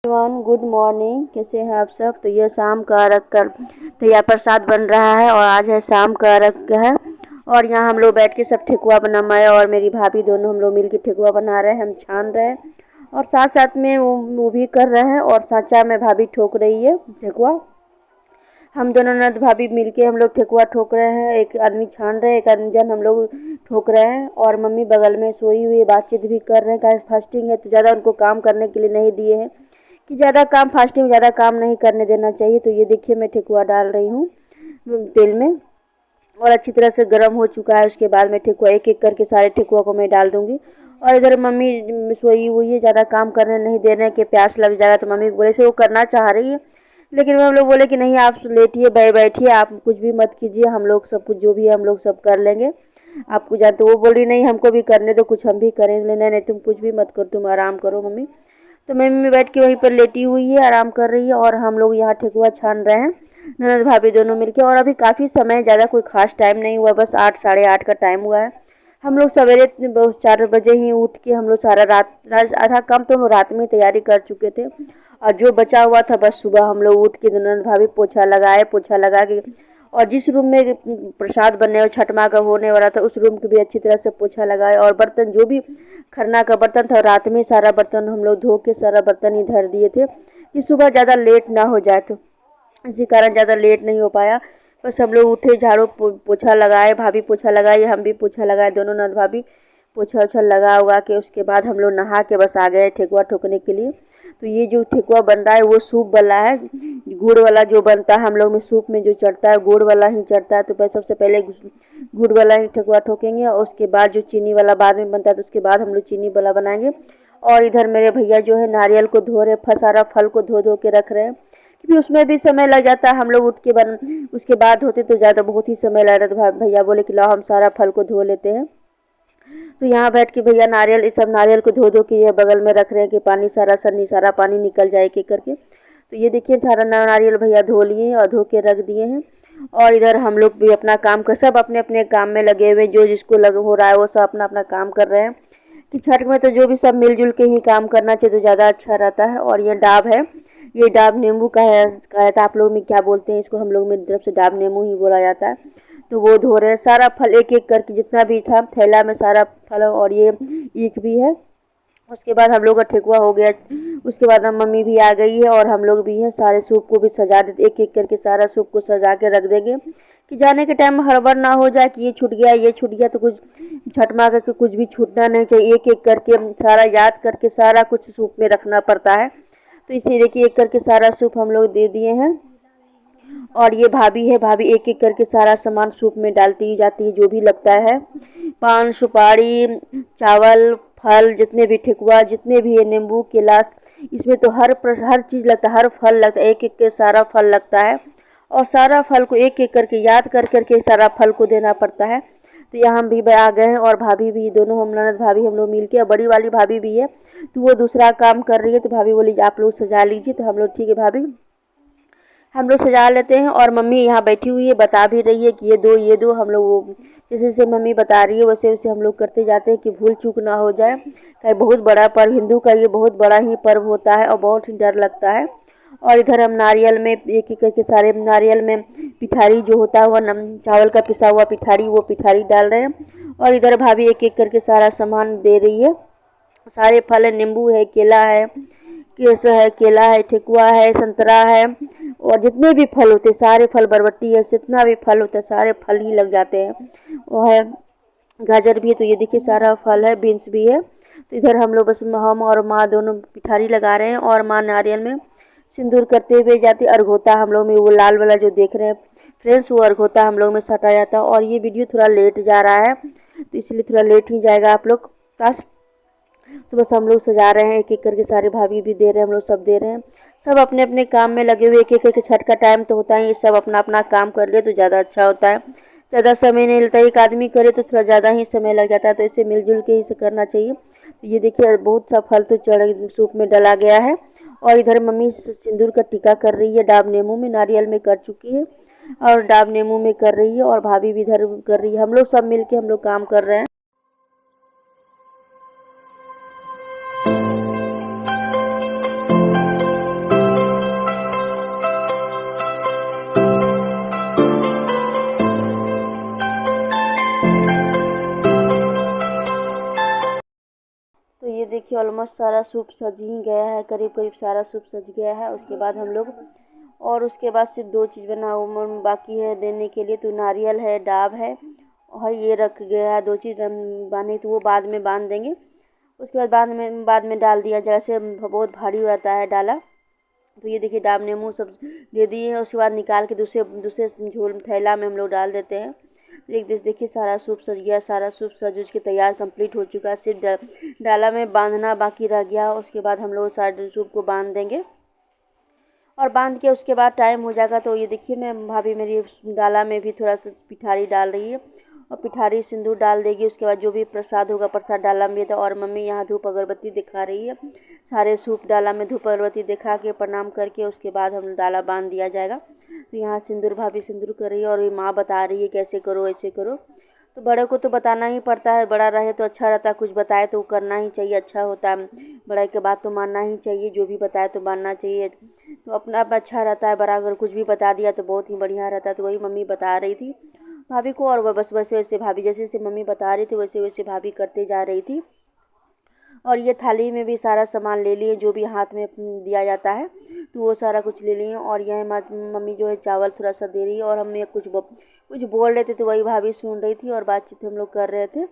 Everyone, good morning. कैसे हैं आप सब। तो ये शाम का अर्घ कर तो यह प्रसाद बन रहा है और आज है शाम का अर्घ है। और यहाँ हम लोग बैठ के सब ठेकुआ बना, मैं और मेरी भाभी दोनों हम लोग मिल के ठेकुआ बना रहे हैं। हम छान रहे हैं और साथ साथ में वो भी कर रहे हैं और साचा में भाभी ठोक रही है ठेकुआ। हम दोनों ननद भाभी मिलके हम लोग ठेकुआ ठोक रहे हैं। एक आदमी छान रहे हैं, एक आदमी जन हम लोग ठोक रहे हैं। और मम्मी बगल में सोई हुई बातचीत भी कर रहे हैं। क्या फास्टिंग है तो ज़्यादा उनको काम करने के लिए नहीं दिए हैं कि ज़्यादा काम, फास्टिंग में ज़्यादा काम नहीं करने देना चाहिए। तो ये देखिए मैं ठेकुआ डाल रही हूँ तेल में और अच्छी तरह से गर्म हो चुका है। उसके बाद मैं ठेकुआ एक एक करके सारे ठेकुआ को मैं डाल दूँगी। और इधर मम्मी सोई हुई है, ज़्यादा काम करने नहीं दे रहे हैं कि प्यास लग जाएगा। तो मम्मी बोले से वो करना चाह रही है, लेकिन हम लोग बोले कि नहीं आप लेटिए, बैठिए, आप कुछ भी मत कीजिए, हम लोग सब कुछ जो भी है हम लोग सब कर लेंगे। आपको जानते, वो बोल रही नहीं हमको भी करने दो, कुछ हम भी करेंगे। नहीं नहीं तुम कुछ भी मत करो, तुम आराम करो मम्मी। तो मम्मी बैठ के वहीं पर लेटी हुई है, आराम कर रही है और हम लोग यहाँ ठेकुआ छान रहे हैं ननद भाभी दोनों मिलके। और अभी काफ़ी समय, ज़्यादा कोई खास टाइम नहीं हुआ, बस 8 साढ़े 8 का टाइम हुआ है। हम लोग सवेरे 4 बजे ही उठ के हम लोग सारा रात आधा काम तो हम रात में तैयारी कर चुके थे और जो बचा हुआ था बस सुबह हम लोग उठ के ननद भाभी पोछा लगा के और जिस रूम में प्रसाद बनने और छठ माँ का होने वाला था उस रूम को भी अच्छी तरह से पोछा लगाए। और बर्तन जो भी खरना का बर्तन था रात में सारा बर्तन हम लोग धो के सारा बर्तन ही धर दिए थे कि सुबह ज़्यादा लेट ना हो जाए। तो इसी कारण ज़्यादा लेट नहीं हो पाया। बस हम लोग उठे, झाड़ू पोछा लगाए, भाभी पोछा लगाई, हम भी पोछा लगाए, दोनों ननद भाभी पोछा ओछा लगा उगा के उसके बाद हम लोग नहा के बस आ गए ठेकुआ ठोकने के लिए। तो ये जो ठेकुआ बन रहा है वो सूप वाला है, गुड़ वाला जो बनता है हम लोग में सूप में जो चढ़ता है गुड़ वाला ही चढ़ता है। तो पहले सबसे पहले गुड़ वाला ही ठेकुआ ठोकेंगे और उसके बाद जो चीनी वाला बाद में बनता है तो उसके बाद हम लोग चीनी वाला बनाएंगे। और इधर मेरे भैया जो है नारियल को धो रहे, सारा फल को धो धो के रख रहे हैं क्योंकि उसमें भी समय लग जाता है। हम लोग उठ के उसके बाद होते तो ज़्यादा बहुत ही समय लग रहा था। भैया बोले कि लाओ हम सारा फल को धो लेते हैं। तो यहाँ बैठ के भैया नारियल, इस सब नारियल को धो धो के ये बगल में रख रहे हैं कि पानी सारा पानी निकल जाए एक एक करके। तो ये देखिए सारा नारियल भैया धो लिए और धो के रख दिए हैं। और इधर हम लोग भी अपना काम कर, सब अपने अपने काम में लगे हुए, जो जिसको लग हो रहा है वो सब अपना अपना काम कर रहे हैं कि छठ में तो जो भी सब मिलजुल के ही काम करना चाहिए तो ज़्यादा अच्छा रहता है। और ये डाब है, ये डाब नींबू का है, कहा था आप लोग में क्या बोलते हैं इसको, हम लोग में तरफ से डाब नींबू ही बोला जाता है। तो वो धो रहे हैं सारा फल एक एक करके, जितना भी था थैला में सारा फल। और ये ईख भी है। उसके बाद हम लोग का ठेकुआ हो गया। उसके बाद हम मम्मी भी आ गई है और हम लोग भी हैं, सारे सूप को भी सजा देते, एक एक करके सारा सूप को सजा के रख देंगे कि जाने के टाइम हड़बड़ ना हो जाए कि ये छूट गया ये छूट गया। तो कुछ छठ माँ करके कुछ भी छूटना नहीं चाहिए, एक एक करके सारा याद करके सारा कुछ सूप में रखना पड़ता है। तो इसी देखिए एक करके सारा सूप हम लोग दे दिए हैं। और ये भाभी है, भाभी एक एक करके सारा सामान सूप में डालती ही जाती है जो भी लगता है, पान सुपारी चावल फल जितने भी ठेकुआ जितने भी है, नींबू केलास, इसमें तो हर चीज़ लगता है, हर फल लगता है, एक एक के सारा फल लगता है। और सारा फल को एक एक करके याद कर करके सारा फल को देना पड़ता है। तो यहाँ हम भी आ गए हैं और भाभी भी, दोनों हम ननद भाभी हम लोग मिल के, और बड़ी वाली भाभी भी है तो वो दूसरा काम कर रही है। तो भाभी बोली आप लोग सजा लीजिए। तो हम लोग ठीक है भाभी, हम लोग सजा लेते हैं। और मम्मी यहाँ बैठी हुई है, बता भी रही है कि ये दो हम लोग वो जैसे जैसे मम्मी बता रही है वैसे वैसे हम लोग करते जाते हैं कि भूल चूक ना हो जाए। कहीं बहुत बड़ा पर्व, हिंदू का ये बहुत बड़ा ही पर्व होता है और बहुत ही डर लगता है। और इधर हम नारियल में एक एक करके सारे नारियल में पिठारी जो होता है वह चावल का पिसा हुआ पिठारी, वो पिठारी डाल रहे हैं। और इधर भाभी एक एक करके सारा सामान दे रही है, सारे फल है, नींबू है, केला है, केसर है, केला है, ठेकुआ है, संतरा है और जितने भी फल होते हैं सारे फल, बरबट्टी है, जितना भी फल होता है सारे फल ही लग जाते हैं। वो है गाजर भी है। तो ये देखिए सारा फल है, बीन्स भी है। तो इधर हम लोग बस हम और माँ दोनों पिठारी लगा रहे हैं और माँ नारियल में सिंदूर करते हुए जाती। अर्घोता हम लोग में वो लाल वाला जो देख रहे हैं फ्रेंड्स, वो अर्घोता हम लोग में सटा जाता है। और ये वीडियो थोड़ा लेट जा रहा है तो इसलिए थोड़ा लेट ही जाएगा आप लोग पास। तो बस हम लोग सजा रहे हैं एक एक करके, सारे भाभी भी दे रहे हैं, हम लोग सब दे रहे हैं, सब अपने अपने काम में लगे हुए। एक एक करके छठ का टाइम तो होता है, ये सब अपना अपना काम कर ले तो ज़्यादा अच्छा होता है, ज़्यादा समय नहीं लगता। एक आदमी करे तो थोड़ा ज़्यादा ही समय लग जाता है, तो इसे मिलजुल के ही से करना चाहिए। तो ये देखिए बहुत सा फल तो चढ़ सूप में डला गया है। और इधर मम्मी सिंदूर का टीका कर रही है, डाब नींबू में, नारियल में कर चुकी है और डाब नींबू में कर रही है और भाभी भी इधर कर रही है। हम लोग सब मिल के हम लोग काम कर रहे हैं। देखिए ऑलमोस्ट सारा सूप सज ही गया है, करीब करीब सारा सूप सज गया है। उसके बाद हम लोग और उसके बाद सिर्फ 2 चीज़ बना बाकी है देने के लिए, तो नारियल है, डाब है और ये रख गया है। 2 चीज़ बांधे तो वो बाद में बांध देंगे। उसके बाद में डाल दिया, जैसे बहुत भारी हो जाता है डाला। तो ये देखिए डाब नींबू सब दे दिए हैं। उसके बाद निकाल के दूसरे झोल थैला में हम लोग डाल देते हैं। एक देखिए सारा सूप सज गया, सारा सूप सज उसके तैयार कंप्लीट हो चुका है। सिर्फ डाला में बांधना बाकी रह गया। उसके बाद हम लोग सारे सूप को बांध देंगे और बांध के उसके बाद टाइम हो जाएगा। तो ये देखिए मैं भाभी मेरी डाला में भी थोड़ा सा पिठारी डाल रही है और पिठारी सिंदूर डाल देगी। उसके बाद जो भी प्रसाद होगा प्रसाद डाला में था। और मम्मी यहाँ धूप अगरबत्ती दिखा रही है। सारे सूप डाला में धूप अगरबत्ती दिखा के प्रणाम करके उसके बाद हम डाला बांध दिया जाएगा। तो यहाँ सिंदूर भाभी सिंदूर कर रही है और ये माँ बता रही है कैसे करो ऐसे करो। तो बड़े को तो बताना ही पड़ता है, बड़ा रहे तो अच्छा रहता है, कुछ बताए तो करना ही चाहिए, अच्छा होता है। बड़े के बात तो मानना ही चाहिए, जो भी बताए तो मानना चाहिए, तो अपना आप अच्छा रहता है। बड़ा अगर कुछ भी बता दिया तो बहुत ही बढ़िया रहता है। तो वही मम्मी बता रही थी भाभी को, और वह बस वैसे वैसे भाभी जैसे जैसे मम्मी बता रही थी वैसे वैसे भाभी करते जा रही थी। और ये थाली में भी सारा सामान ले लिए, जो भी हाथ में दिया जाता है तो वो सारा कुछ ले लिए। और यह मम्मी जो है चावल थोड़ा सा दे रही है और हमें कुछ बोल रहे थे तो वही भाभी सुन रही थी और बातचीत हम लोग कर रहे थे।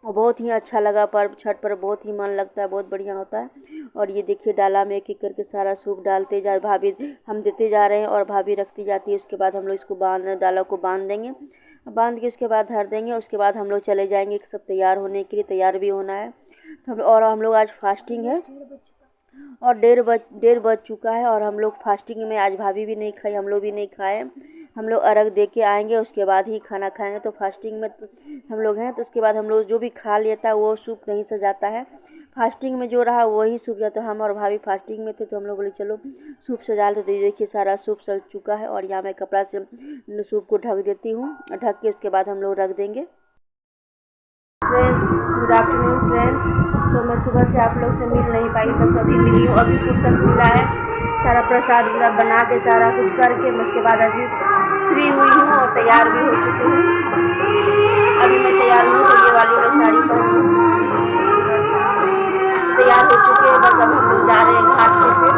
और बहुत ही अच्छा लगा पर्व, छठ पर्व बहुत ही मन लगता है, बहुत बढ़िया होता है। और ये देखिए डाला में एक एक करके सारा सूप डालते जा भाभी, हम देते जा रहे हैं और भाभी रखती जाती है। उसके बाद हम लोग इसको डाला को बांध देंगे, बांध के उसके बाद धर देंगे। उसके बाद हम लोग चले जाएंगे सब तैयार होने के लिए, तैयार भी होना है। और हम लोग आज फास्टिंग है और 1:30 बज चुका है और हम लोग फास्टिंग में, आज भाभी भी नहीं खाई, हम लोग भी नहीं खाए। हम लोग अर्घ दे के आएंगे उसके बाद ही खाना खाएंगे। तो फास्टिंग में हम लोग हैं, तो उसके बाद हम लोग जो भी खा लेता है वो सूप नहीं सजाता है। फास्टिंग में जो रहा वही सूप जाता है। हम और भाभी फास्टिंग में थे तो हम लोग बोले चलो सूप सजा लेते। तो देखिए सारा सूप सज चुका है और यहाँ मैं कपड़ा से सूप को ढक देती हूँ, ढक के उसके बाद हम लोग रख देंगे। Friends good afternoon friends. तो मैं सुबह से आप लोग से मिल नहीं पाई, बस अभी मिली हूँ, अभी फुर्सत मिला है। सारा प्रसाद बना के सारा कुछ करके उसके बाद अभी फ्री हुई हूँ और तैयार भी हो चुकी हूँ। अभी मैं तैयार हूँ, तो ये वाली मैं साड़ी पहनी तैयार हो चुके हैं। बस अब हम लोग जा रहे हैं घाट पे,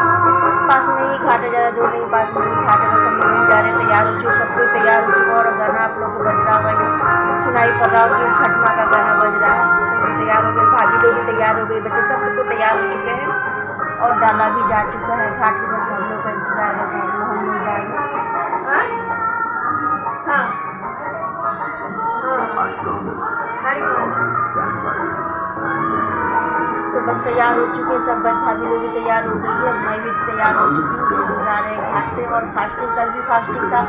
पास में ही घाट है, ज़्यादा दूर नहीं, पास में ही घाट है। बस हम लोग नहीं जा रहे, तैयार हो चुके, सब कोई तैयार हो चुका। और गाना आप लोग को बज रहा होगा, सुनाई पड़ रहा होगा, छठ माँ का गाना बज रहा है। तो तैयार हो गए, भाभी लोग भी तैयार हो गई, बच्चे सब तो तैयार हो चुके हैं और डाला भी जा चुका है घाट पे। बस हम लोग का इंतजार है, हम लोग जाएंगे। हाँ तो बस तैयार हो चुके हैं सब, बस भाभी लोग भी तैयार हो गई है, मैं भी तैयार हो चुकी हूँ। बस हम जा रहे हैं घाट पे। और फास्टिंग, कल भी फास्टिंग था,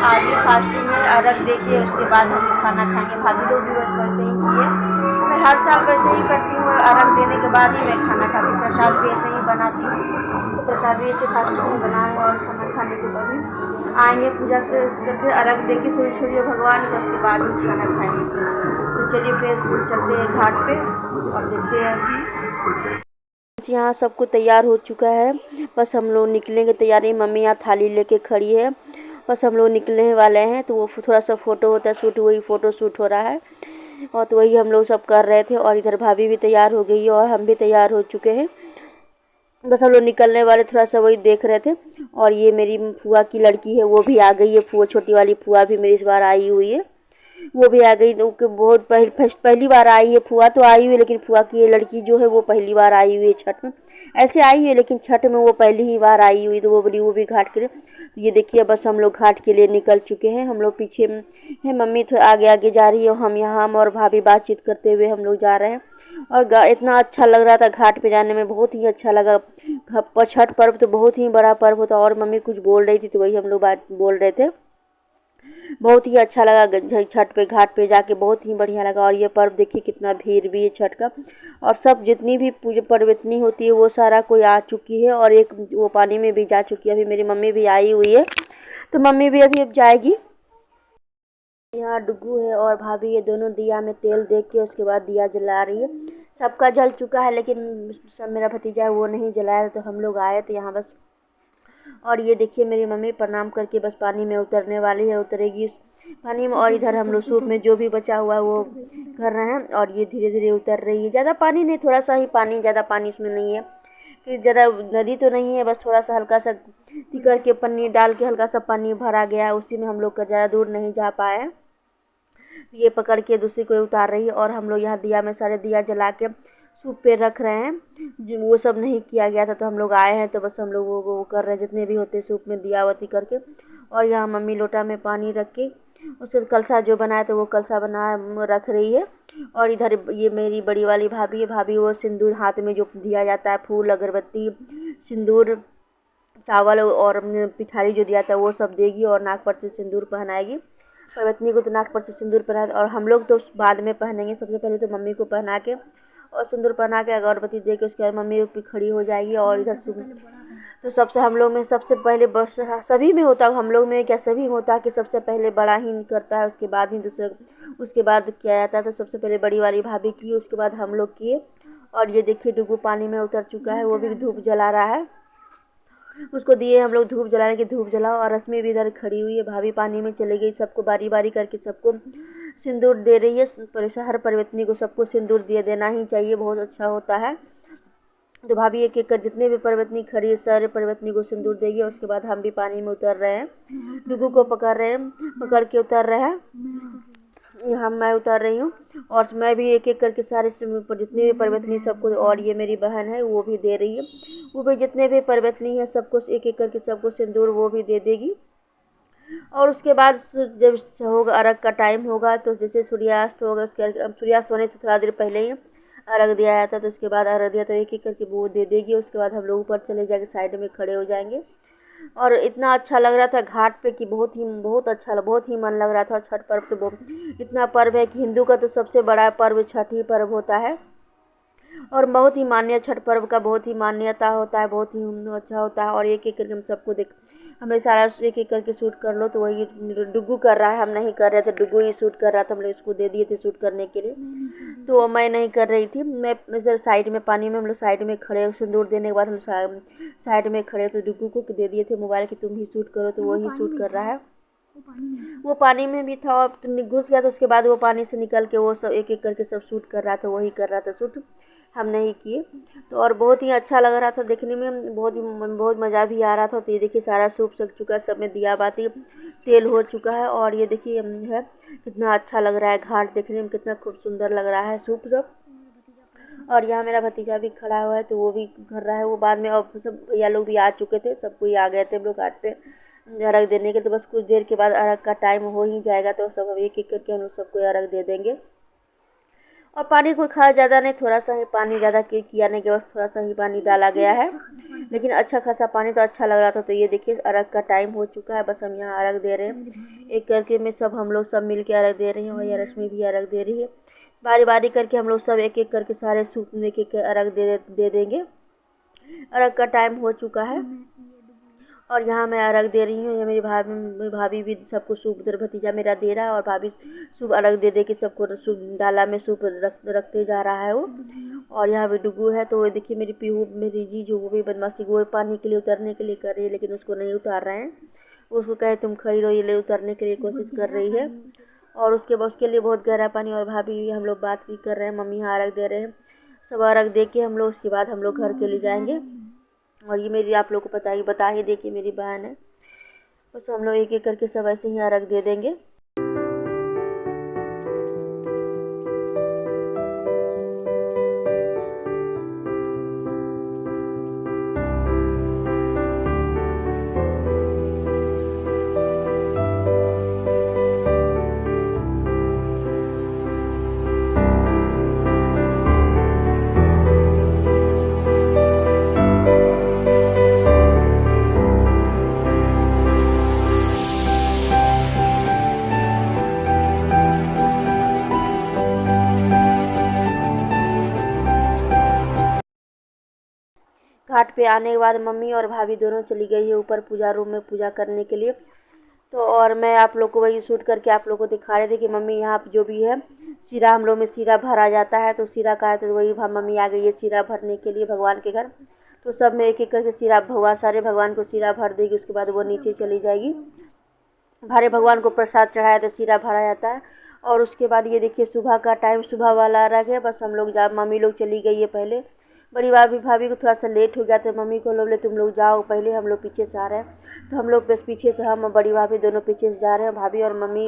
आज भी फास्टिंग है। अर्घ देखिए उसके बाद हम खाना खाएंगे। भाभी लोग भी बस वैसे ही किए, मैं हर साल वैसे ही करती हूँ, अर्घ देने के बाद ही मैं खाना खाती हूँ। प्रसाद भी ऐसे ही बनाती हूँ, तो प्रसाद भी ऐसे फास्टिंग में बनाए और खाना खाने के बाद आएंगे पूजा करके अर्घ दे के सूर्य भगवान का, उसके बाद ही खाना खाएंगे। तो चलिए फ्रेंड्स चलते हैं घाट पे और देखते हैं। यहाँ सबको तैयार हो चुका है, बस हम लोग निकलेंगे, तैयारी। मम्मी यहाँ थाली लेके खड़ी है, बस हम लोग निकलने वाले हैं। तो वो थोड़ा सा फ़ोटो होता है शूट, वही फ़ोटो शूट हो रहा है और तो वही हम लोग सब कर रहे थे। और इधर भाभी भी तैयार हो गई है और हम भी तैयार हो चुके हैं, बस हम लोग निकलने वाले, थोड़ा सा वही देख रहे थे। और ये मेरी फुआ की लड़की है, वो भी आ गई है। फुआ, छोटी वाली फुआ भी मेरी इस बार आई हुई है, वो भी आ गई। तो बहुत पहली बार आई है। फुआ तो आई हुई है लेकिन फुआ की ये लड़की जो है वो पहली बार आई हुई है छठ में। ऐसे आई हुई है लेकिन छठ में वो पहली ही बार आई हुई, तो वो बोली वो भी घाट के लिए। तो ये देखिए बस हम लोग घाट के लिए निकल चुके हैं। हम लोग पीछे है, मम्मी थोड़ा आगे आगे जा रही है, हम और भाभी बातचीत करते हुए हम लोग जा रहे हैं। और इतना अच्छा लग रहा था घाट पे जाने में, बहुत ही अच्छा लगा। छठ पर्व तो बहुत ही बड़ा पर्व होता है। और मम्मी कुछ बोल रही थी तो वही हम लोग बात बोल रहे थे। बहुत ही अच्छा लगा छठ पे, घाट पे जाके बहुत ही बढ़िया लगा। और ये पर्व देखिए कितना भीड़ भी है छठ का, और सब जितनी भी पूजा पर्व इतनी होती है वो सारा कोई आ चुकी है। और एक वो पानी में भी जा चुकी है, अभी मेरी मम्मी भी आई हुई है, तो मम्मी भी अभी अब जाएगी। यहाँ डुगू है और भाभी, ये दोनों दिया में तेल दे के उसके बाद दिया जला रही है। सबका जल चुका है लेकिन सब मेरा भतीजा है वो नहीं जलाया, तो हम लोग आए थे यहाँ बस। और ये देखिए मेरी मम्मी प्रणाम करके बस पानी में उतरने वाली है, उतरेगी। पानी में। और इधर हम लोग सूप में जो भी बचा हुआ है वो कर रहे हैं। और ये धीरे धीरे उतर रही है। ज़्यादा पानी नहीं, थोड़ा सा ही पानी, ज़्यादा पानी इसमें नहीं है कि ज़्यादा नदी तो नहीं है, बस थोड़ा सा हल्का सा तिकर के पन्नी डाल के हल्का सा पानी भरा गया है, उसी में हम लोग का ज़्यादा दूर नहीं जा पाए। ये पकड़ के दूसरी को उतार रही है। और हम लोग यहाँ दिया में सारे दिया जला के सूप पे रख रहे हैं। जो वो सब नहीं किया गया था, तो हम लोग आए हैं तो बस हम लोग वो कर रहे हैं जितने भी होते सूप में दियावती करके। और यहाँ मम्मी लोटा में पानी रख के उसके कलसा जो बनाया तो वो कलसा बना रख रही है। और इधर ये मेरी बड़ी वाली भाभी है। भाभी वो सिंदूर हाथ में जो दिया जाता है, फूल अगरबत्ती सिंदूर चावल और पिठारी जो दिया था वो सब देगी और नाक पर से सिंदूर पहनाएगी। पर्वतनी को तो नाक पर से सिंदूर पहना, और हम लोग तो बाद में पहनेंगे। सबसे पहले तो मम्मी को पहना के और सिंदूर पहना के अगरबत्ती दे के उसके बाद मम्मी भी खड़ी हो जाएगी। और इधर तो सबसे हम लोग में सबसे पहले बस सभी में होता है, हम लोग में क्या सभी में होता है कि सबसे पहले बड़ा ही करता है, उसके बाद ही दूसरे, उसके बाद किया जाता है। तो सबसे पहले बड़ी वाली भाभी की, उसके बाद हम लोग किए। और ये देखिए डुगू पानी में उतर चुका है, वो भी धूप जला रहा है। उसको दिए हम लोग धूप जलाने की, धूप जलाओ। और रश्मि भी इधर खड़ी हुई है, भाभी पानी में चली गई। सबको बारी बारी करके सबको सिंदूर दे रही है। हर परिवर्तनी को सबको सिंदूर दिए देना ही चाहिए, बहुत अच्छा होता है। तो भाभी एक एक कर जितने भी परिवर्तनी खड़ी है सारे परिवर्तनी को सिंदूर देगी। और उसके बाद हम भी पानी में उतर रहे हैं, डुगू को पकड़ रहे हैं, पकड़ के उतर रहे हैं। यहाँ मैं उतर रही हूँ और मैं भी एक एक करके सारे जितने भी परिवर्तनी सबको। और ये मेरी बहन है वो भी दे रही है, वो भी जितने भी परिवर्तनी है सबको एक एक करके सबको सिंदूर वो भी दे देगी। और उसके बाद जब होगा अर्घ का टाइम होगा, तो जैसे सूर्यास्त होगा, उसके सूर्यास्त होने से थोड़ा देर पहले ही अर्घ दिया जाता है। तो उसके बाद अर्घ दिया तो एक एक करके वो दे देगी। उसके बाद हम लोग ऊपर चले जाएंगे, साइड में खड़े हो जाएंगे। और इतना अच्छा लग रहा था घाट पे कि बहुत अच्छा, बहुत ही मन लग रहा था। छठ पर्व तो बहुत इतना पर्व है कि हिंदू का तो सबसे बड़ा पर्व छठ ही पर्व होता है। और बहुत ही मान्य छठ पर्व का बहुत ही मान्यता होता है, बहुत ही अच्छा होता है। और एक एक करके हम सबको देख, हमें सारा एक एक करके शूट कर लो। तो वही डुगू कर रहा है, हम नहीं कर रहे थे, डुगू ही शूट कर रहा था। हम लोग इसको दे दिए थे शूट करने के लिए, तो मैं नहीं कर रही थी। मैं सर साइड में पानी में हम लोग साइड में खड़े, सिंदूर देने के बाद हम साइड में खड़े, तो डुगू को दे दिए थे मोबाइल कि तुम ही शूट करो, तो वही शूट कर रहा है। वो पानी में भी था और घुस गया, तो उसके बाद वो पानी से निकल के वो सब एक एक करके सब शूट कर रहा था, वही कर रहा था शूट, हम नहीं किए। तो और बहुत ही अच्छा लग रहा था देखने में, बहुत मज़ा भी आ रहा था। तो ये देखिए सारा सूप सक चुका है, सब में दिया बाती तेल हो चुका है। और ये देखिए है कितना अच्छा लग रहा है, घाट देखने में कितना खूब सुंदर लग रहा है सूप सब। और यहाँ मेरा भतीजा भी खड़ा हुआ है, तो वो भी कर रहा है। वो बाद में और सब भैया लोग भी आ चुके थे, सब कोई आ गए थे हम लोग घाट पे अर्घ देने के। तो बस कुछ देर के बाद अर्घ का टाइम हो ही जाएगा, तो सब एक एक करके हम लोग सबको अर्घ दे देंगे। और पानी कोई खा ज़्यादा नहीं, थोड़ा सा ही पानी, ज़्यादा किया नहीं कि बस थोड़ा सा ही पानी डाला गया है, लेकिन अच्छा खासा पानी, तो अच्छा लग रहा था। तो ये देखिए अर्घ का टाइम हो चुका है, बस हम यहाँ अर्घ दे रहे हैं एक करके में, सब हम लोग सब मिल के अर्घ दे रहे हैं। और ये रश्मि भी अर्घ दे रही है, बारी बारी करके हम लोग सब एक एक करके सारे सूप में एक एक अर्घ दे देंगे। अर्घ का टाइम हो चुका है और यहाँ मैं अर्घ दे रही हूँ। ये मेरी भाभी भी सबको सूप, इधर भतीजा मेरा दे रहा है और भाभी सूप अर्घ दे के सबको सूप डाला में सूप रखते जा रहा है वो। और यहाँ भी डुगू है, तो वो देखिए मेरी पीहू, मेरी जीजू, वो भी बदमाशी, वो पानी के लिए उतरने के लिए कर रही है, लेकिन उसको नहीं उतार रहे हैं। उसको कहे तुम खड़ी रहो, ये ले उतरने के लिए कोशिश कर रही है। और उसके लिए बहुत गहरा पानी। और भाभी भी, हम लोग बात भी कर रहे हैं, मम्मी यहाँ अर्घ दे रहे हैं। सब अर्घ दे के हम लोग उसके बाद हम लोग घर के लिए जाएंगे। और ये मेरी, आप लोग को बता ही देखिए मेरी बहन है, बस हम लोग एक एक करके सब ऐसे ही अर्घ दे देंगे। घाट पे आने के बाद मम्मी और भाभी दोनों चली गई है ऊपर पूजा रूम में पूजा करने के लिए। तो और मैं आप लोग को वही शूट करके आप लोग को दिखा रहे थे कि मम्मी यहाँ जो भी है सीरा, हम लोग में सीरा भरा जाता है, तो सीरा का है, तो वही मम्मी आ गई है सीरा भरने के लिए भगवान के घर। तो सब में एक एक करके सीरा, भगवान सारे भगवान को सीरा भर देगी, उसके बाद वो नीचे चली जाएगी। भारे भगवान को प्रसाद चढ़ाया तो सीरा भरा जाता है। और उसके बाद ये देखिए सुबह का टाइम, सुबह वाला अर्घ है। बस हम लोग मम्मी लोग चली गई है पहले। बड़ी भाभी को थोड़ा सा लेट हो गया तो मम्मी को बोले तुम लोग जाओ पहले, हम लोग पीछे से आ रहे हैं। तो हम लोग बस पीछे से, हम बड़ी भाभी दोनों पीछे से जा रहे हैं। भाभी और मम्मी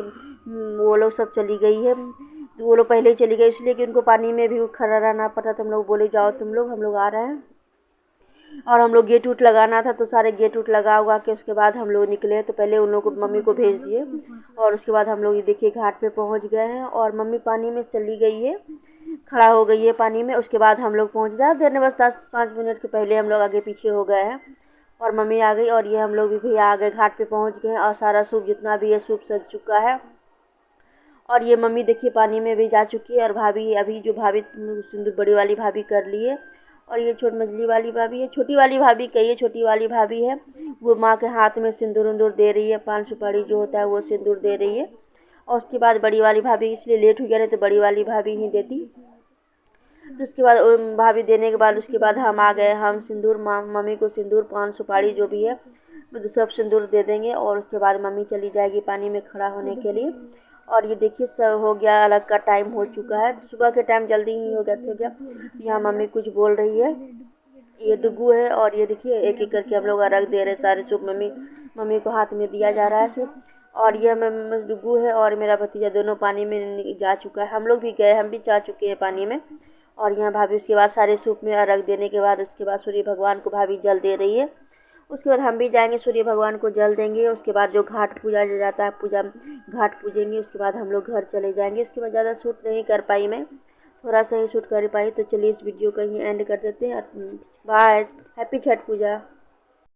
वो लोग सब चली गई है। तो वो लोग पहले ही चली गई इसलिए कि उनको पानी में भी खड़ा रहना पड़ा। तो हम लोग बोले जाओ तुम लोग, हम लोग आ रहे हैं। और हम लोग गेट उट लगाना था तो सारे गेट उट लगा उगा के उसके बाद हम लोग निकले। तो पहले उन लोग को, मम्मी को भेज दिए और उसके बाद हम लोग ये देखिए घाट पे पहुंच गए हैं। और मम्मी पानी में चली गई है, खड़ा हो गई है पानी में। उसके बाद हम लोग पहुँच जाए देर ने, बस 10-5 मिनट के पहले हम लोग आगे पीछे हो गए हैं और मम्मी आ गई। और ये हम लोग भी भैया आ गए, घाट पे पहुँच गए हैं और सारा सूप जितना भी है सूप सज चुका है। और ये मम्मी देखिए पानी में भी जा चुकी है। और भाभी, अभी जो भाभी सिंदूर बड़ी वाली भाभी कर ली है। और ये छोटी मछली वाली भाभी है, छोटी वाली भाभी कही है, छोटी वाली भाभी है वो माँ के हाथ में सिंदूर उंदूर दे रही है, पान सुपारी जो होता है वो सिंदूर दे रही है। और उसके बाद बड़ी वाली भाभी, इसलिए लेट हो गया, नहीं तो बड़ी वाली भाभी ही देती। तो उसके बाद भाभी देने के बाद उसके बाद हम आ गए। हम सिंदूर, मम्मी को सिंदूर पान सुपारी जो भी है वो सब सिंदूर दे देंगे। और उसके बाद मम्मी चली जाएगी पानी में खड़ा होने के लिए। और ये देखिए सब हो गया, अलग का टाइम हो चुका है। सुबह के टाइम जल्दी ही हो गया। यहाँ मम्मी कुछ बोल रही है, ये डुगू है। और ये देखिए एक एक करके हम लोग रख दे रहे सारे सूप, मम्मी को हाथ में दिया जा रहा है सूप। और ये डुगू है और मेरा भतीजा दोनों पानी में जा चुका है। हम लोग भी गए, हम भी जा चुके हैं पानी में। और यहाँ भाभी उसके बाद सारे सूप में अर्घ देने के बाद उसके बाद सूर्य भगवान को भाभी जल दे रही है। उसके बाद हम भी जाएंगे, सूर्य भगवान को जल देंगे। उसके बाद जो घाट पूजा जाता है, घाट पूजेंगे। उसके बाद हम लोग घर चले जाएंगे। उसके बाद ज़्यादा शूट नहीं कर पाई मैं, थोड़ा सा ही शूट कर पाई। तो चलिए इस वीडियो को यहीं एंड कर देते हैं। बाय, हैप्पी छठ पूजा।